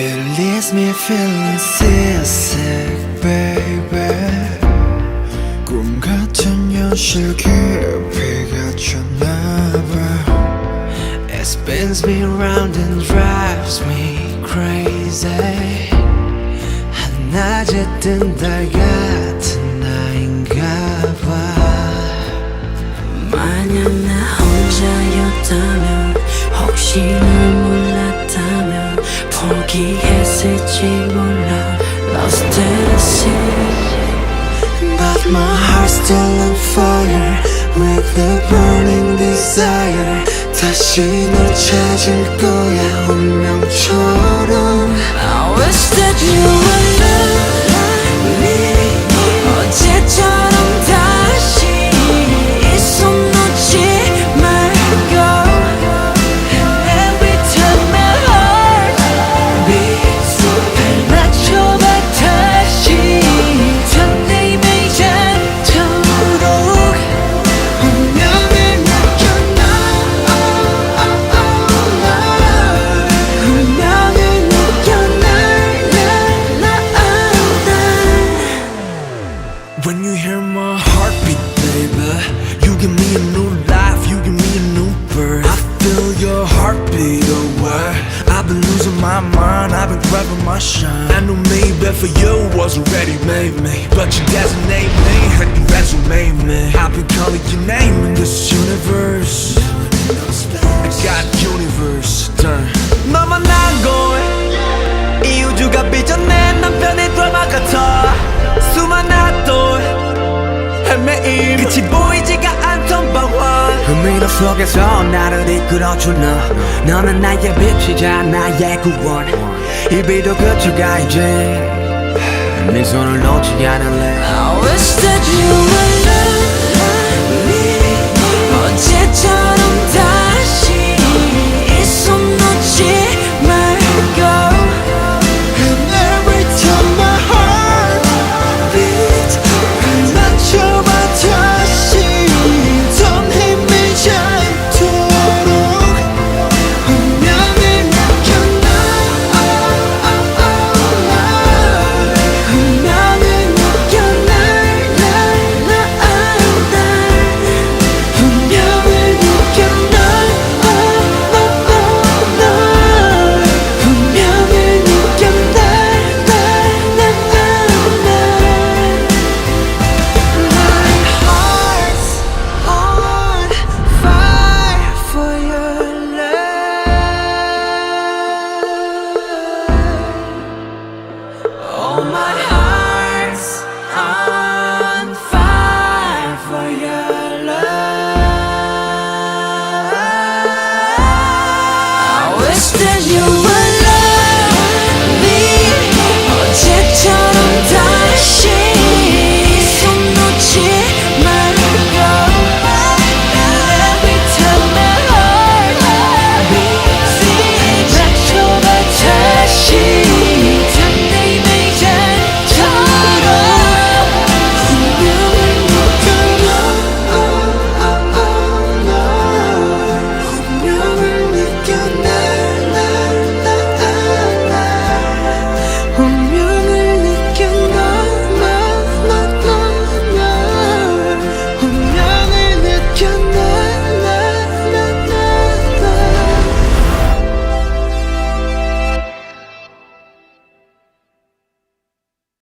It leaves me feeling seasick, baby. 꿈 같은 현실 깊이가 쳤나봐. It spins me round and drives me crazy. 한낮에 뜬 달 같은 나인가봐. 만약 나 혼자였다면 혹시 널 몰랐다면 포기했을지 몰라 Lost in the sea But my heart's still on fire with a burning desire. 다시 널 찾을 거야 운명처럼. I wish that you would love me 어제처럼 다시 이 손 놓지 말고 Every time my heart beats 맞춰봐 다시 설레이지 않도록 운명을 느껴나. 운명을 느껴나 When you hear my heartbeat, baby, you give me a new life, you give me a new birth. I feel your heartbeat away. I've been losing my mind, I've been grabbing my shine. I knew maybe for you wasn't ready, made me, but you designate me and you resume me. I've been calling your name in this universe. I got universe done. 너만 난 걸, 이 우주가 빚어낸 남편의 드라마 같아. 수많은 또 헤매임 끝이 보이지가 않던 방황. 미로 속에서 나를 이끌어준 너는 나의 빛이자 나의 구원. 이 비도 그쳐가 이제 네 손을 놓지 않을래. I wish that you would